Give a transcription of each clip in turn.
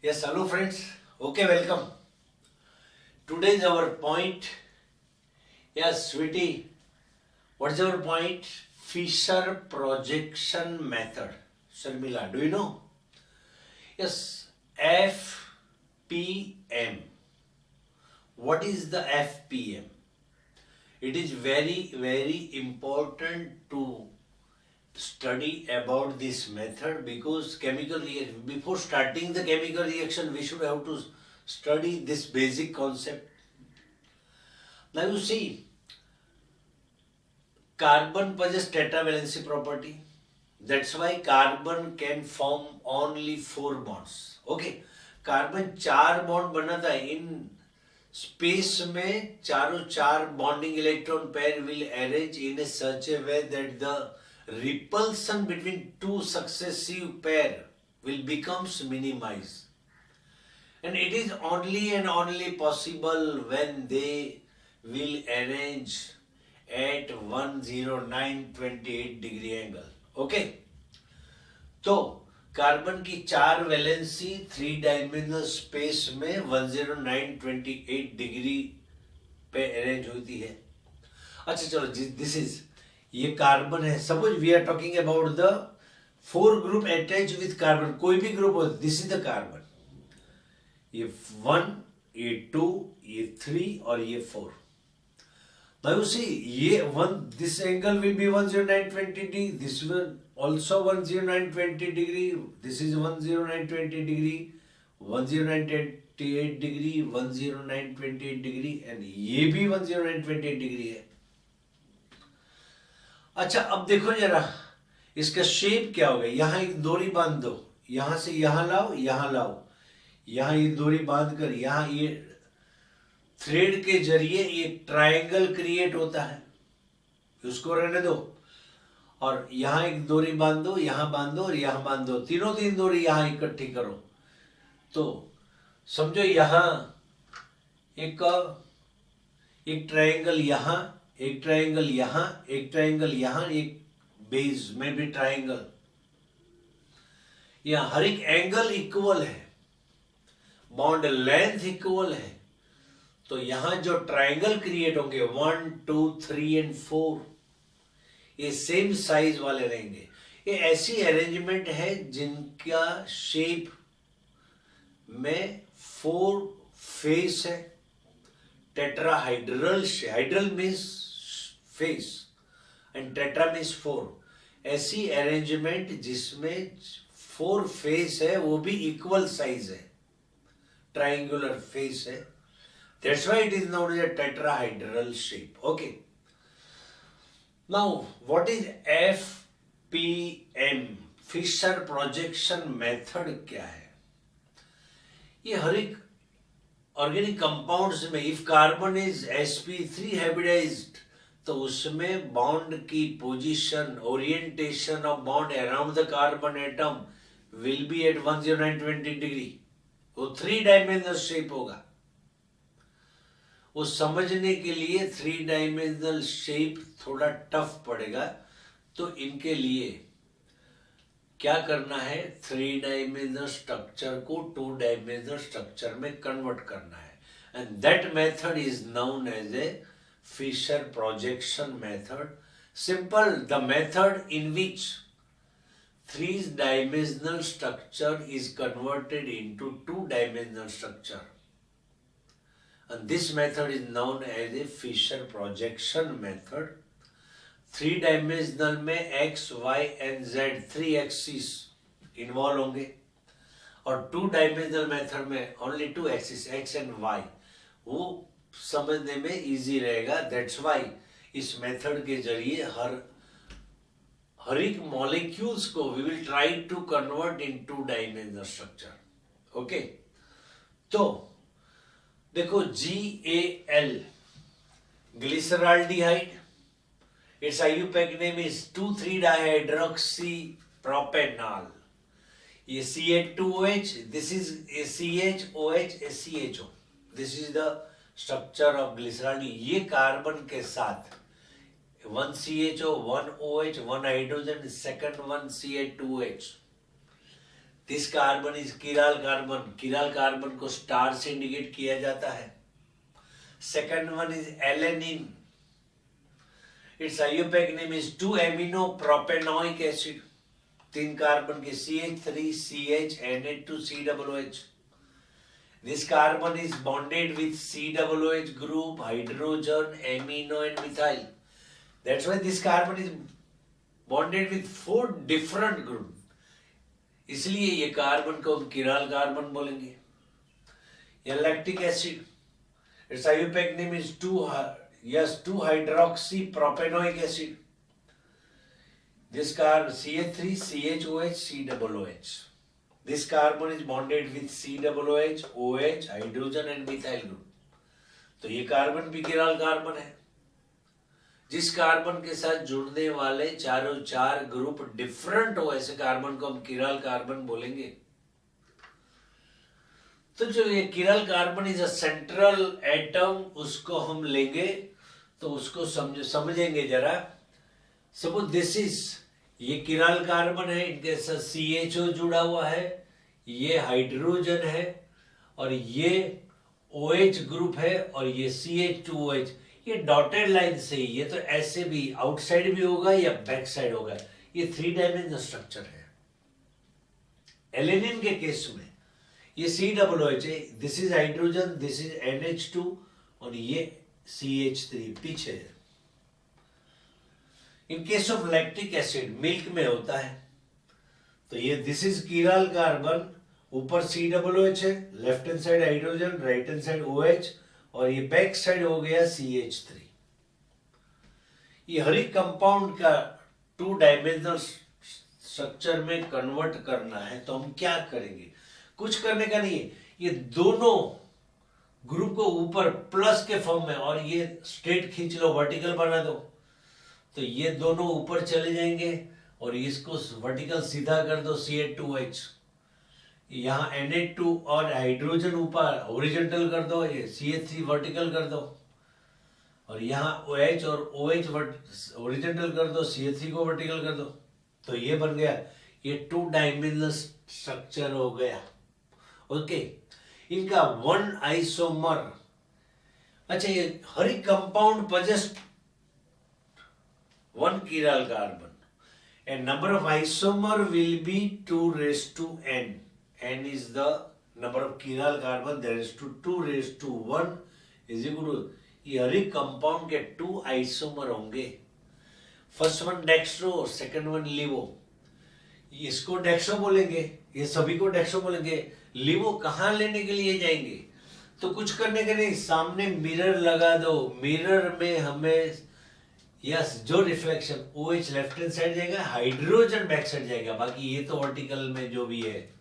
Yes, hello friends. Okay, welcome. Today's our point. Yes, sweetie. What's our point? Fisher projection method. Sharmila, do you know? Yes, FPM. What is the FPM? It is very important to study about this method because chemical reaction, before starting the chemical reaction we should have to study this basic concept. Now you see, carbon possesses tetravalency property. That's why carbon can form only 4 bonds. Okay, carbon 4 bond बनाता है in space में चारों 4 bonding electron pair will arrange in A such A way that the repulsion between two successive pair will becomes minimized, and it is only and only possible when they will arrange at 10928 degree angle. Okay, तो carbon की 4 valency 3 dimensional space में 10928 degree पे arrange होती है. अच्छा चलो, this is ये carbon है. Suppose we are talking about the 4 group attach with carbon. कोई भी ग्रुप हो, दिस इज द कार्बन. ये 1, ये 2, ये 3 और ये 4. Now you see, ये 1, this angle will be 10920 degree. This will also 10920 degree. This is 10920 degree, 10928 degree, 10928 degree, and ये भी 10928 degree है. अच्छा, अब देखो जरा इसका शेप क्या होगा. यहाँ एक डोरी बांध दो, यहाँ से यहाँ लाओ, यहाँ लाओ, यहाँ ये डोरी बांध कर यहाँ ये थ्रेड के जरिए एक ट्रायंगल क्रिएट होता है, उसको रहने दो. और यहाँ एक डोरी बांध दो, यहाँ बांध दो और यहाँ बांध दो. तीनों 3 डोरी यहाँ इकट्ठी करो. तो समझो यहाँ एक ट्रायंगल यहाँ, एक ट्रायंगल यहाँ, एक ट्रायंगल यहाँ, एक बेस में भी ट्रायंगल. यहाँ हर एक एंगल इक्वल है, बॉन्ड लेंथ इक्वल है. तो यहाँ जो ट्रायंगल क्रिएट होंगे 1, 2, 3 एंड 4, ये सेम साइज वाले रहेंगे. ये ऐसी अरेंजमेंट है जिनका शेप में 4 फेस है. Tetrahedral, hydel means face and tetra means 4. ऐसी अरेंजमेंट जिसमें 4 फेस है, वो भी इक्वल साइज है, ट्रायंगुलर फेस है. That's why it is known as a tetrahedral shape. Okay. Now, what is FPM? Fisher projection method क्या है? ये हर एक ऑर्गेनिक कंपाउंड्स में if carbon is sp3 hybridised, तो उसमें बॉन्ड की position, orientation of bond around the carbon atom will be at 10920 degree. वो 3 डायमेंशनल शेप होगा. वो समझने के लिए 3 डायमेंशनल शेप थोड़ा टफ पड़ेगा. तो इनके लिए क्या करना है, 3 डायमेंशनल स्ट्रक्चर को 2 डायमेंशनल स्ट्रक्चर में कन्वर्ट करना है. And that method is known as a Fischer projection method. Simple, the method in which 3 dimensional structure is converted into 2 dimensional structure. And this method is known as a Fisher projection method. 3 dimensional में x, y and z 3 axis involve होंगे, और 2 dimensional method में only 2 axis x and y. वो समझने में easy रहेगा. That's why इस method के जरिए हर एक मॉलिक्यूल्स को we will try to convert in 2 dimensional structure. Okay, तो देखो GAL, glyceraldehyde, it's IUPAC name is 2,3-dihydroxypropanol. ये CH2OH, this is CHOH, CHO. This is the structure of glyceraldehyde. ये carbon के साथ 1 CHO, 1 OH, 1 hydrogen, second 1 CH2OH. This carbon is chiral carbon, chiral carbon को star से indicate किया जाता है। Second one is alanine, it's IUPAC name is 2-amino propanoic acid, 3 carbon के CH3 CH Na2 COOH। This carbon is bonded with COOH group, hydrogen, amino and methyl. That's why this carbon is bonded with 4 different groups. इसलिए ये carbon को हम किराल carbon बोलेंगे। या lactic acid, its IUPAC name is 2-hydroxy propanoic acid. This carbon CH3 CHOH COOH. This carbon is bonded with COOH, OH, hydrogen and methyl group. तो ये carbon भी किराल carbon है। जिस कार्बन के साथ जुड़ने वाले चारों 4 ग्रुप डिफरेंट हो, ऐसे कार्बन को हम किराल कार्बन बोलेंगे। तो जो ये chiral carbon is a central atom, उसको हम लेंगे तो उसको समझेंगे जरा। सपोज दिस इज, ये किराल कार्बन है, इनके साथ CHO जुड़ा हुआ है, ये हाइड्रोजन है और ये OH ग्रुप है और ये CH2OH। ये डॉटेड लाइन से ही, ये तो ऐसे भी आउटसाइड भी होगा या बैक साइड होगा। ये 3 डायमेंशनल स्ट्रक्चर है। एलेनिन के केस में ये COOH है, this is hydrogen, this is NH2 और ये CH3 पीछे है। इन case of lactic acid milk में होता है, तो ये दिस इज किराल कार्बन, ऊपर COOH है, left hand side hydrogen, right hand side OH और ये बैक साइड हो गया CH3। ये हर एक कंपाउंड का 2 डायमेंशनल स्ट्रक्चर में कन्वर्ट करना है, तो हम क्या करेंगे? कुछ करने का नहीं है, ये दोनों ग्रुप को ऊपर प्लस के फॉर्म में, और ये स्ट्रेट खींच लो, वर्टिकल बना दो, तो ये दोनों ऊपर चले जाएंगे और इसको वर्टिकल सीधा कर दो CH2OH। यहाँ Na2 और हाइड्रोजन ऊपर हॉरिजॉन्टल कर दो, ये CH3 वर्टिकल कर दो और यहाँ OH और OH हॉरिजॉन्टल कर दो, CH3 को वर्टिकल कर दो, तो ये बन गया, ये 2 डायमेंशनल स्ट्रक्चर हो गया। ओके, इनका 1 आइसोमर। अच्छा, ये हर एक compound possess 1 chiral carbon and number of isomer will be 2⁻n. N is the number of chiral carbon, that is to 2⁻1 is equal to, ये हर एक कंपाउंड के 2 आइसोमर होंगे। फर्स्ट वन डेक्स्ट्रो और सेकंड वन लिवो। इसको dextro बोलेंगे, ये सभी को डेक्स्ट्रो बोलेंगे। लिवो कहाँ लेने के लिए जाएंगे? तो कुछ करने के नहीं, सामने मिरर लगा दो, मिरर में हमें यस जो reflection OH left hand side जाएगा, हाइड्रोजन बैक साइड जाएगा, बाकी ये तो वर्टिकल में जो भी है,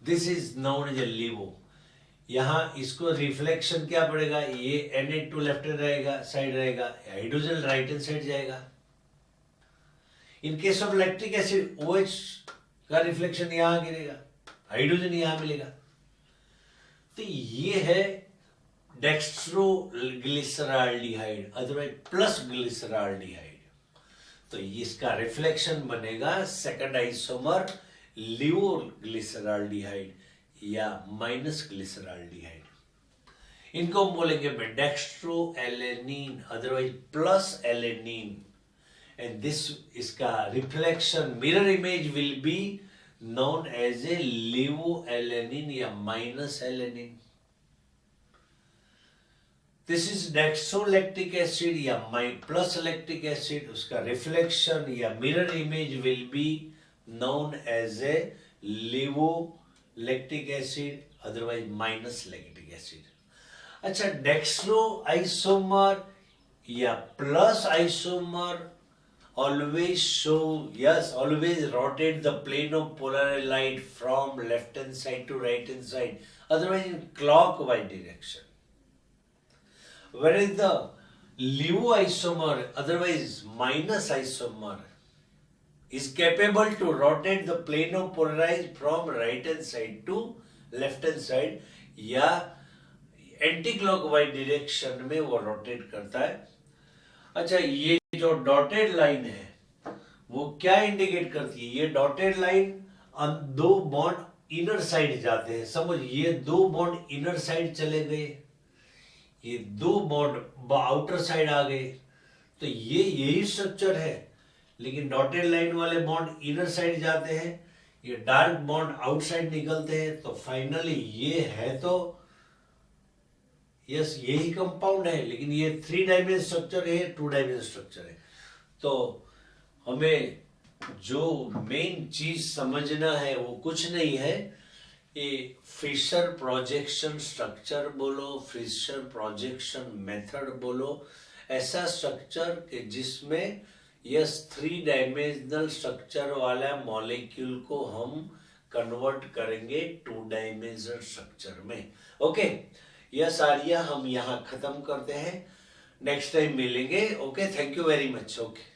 this is known as a levo. यहाँ इसको रिफ्लेक्शन क्या पड़ेगा, ये Na2 लेफ्ट हैंड रहेगा, साइड रहेगा, हाइड्रोजन राइट हैंड साइड जाएगा। In case of lactic acid OH का रिफ्लेक्शन यहाँ गिरेगा, हाइड्रोजन यहाँ मिलेगा। तो ये है डेक्स्ट्रोग्लिसराल्डिहाइड, अदरवाइज प्लस ग्लिसराल्डिहाइड। तो इसका रिफ्लेक्शन बनेगा सेकंड आइसोमर लिवोग्लिसराल्डिहाइड या माइनस ग्लिसराल्डिहाइड। इनको हम बोलेंगे dextro alanine, otherwise plus alanine. And this, इसका reflection mirror image will be known as a livoalanine या minus alanine. This is dextrolactic acid या plus lactic acid, उसका reflection या mirror image will be known as a livolactic acid, otherwise minus lactic acid. अच्छा, dextro isomer या plus isomer always show, yes, always rotate the plane of polar light from left hand side to right hand side, otherwise in clockwise direction. Whereas the livoisomer, otherwise minus isomer, is capable to rotate the plane of polarized from right hand side to left hand side या anti clockwise direction में वो rotate करता है। अच्छा, ये जो dotted line है वो क्या इंडिकेट करती है? ये डॉटेड लाइन दो बॉन्ड इनर साइड जाते हैं, समझ, ये दो बॉन्ड इनर साइड चले गए, ये दो बॉन्ड आउटर साइड आ गए, तो ये यही स्ट्रक्चर है। लेकिन डॉटेड लाइन वाले बॉन्ड इनर साइड जाते हैं, ये डार्क बॉन्ड आउटसाइड निकलते हैं, तो फाइनली ये है तो यस यही कंपाउंड है, लेकिन ये 3 डायमेंशन स्ट्रक्चर है, 2 डायमेंशन स्ट्रक्चर है। तो हमें जो मेन चीज समझना है वो कुछ नहीं है, ये फिशर प्रोजेक्शन स्ट्रक्चर बोलो, फिशर प्रोजेक्शन मेथड बोलो, ऐसा स्ट्रक्चर कि जिसमें यस 3 डायमेंशनल स्ट्रक्चर वाला मॉलिक्यूल को हम कन्वर्ट करेंगे 2 डायमेंशनल स्ट्रक्चर में। ओके यस आर्या, हम यहाँ खत्म करते हैं, नेक्स्ट टाइम मिलेंगे। Okay, thank you very much. Okay.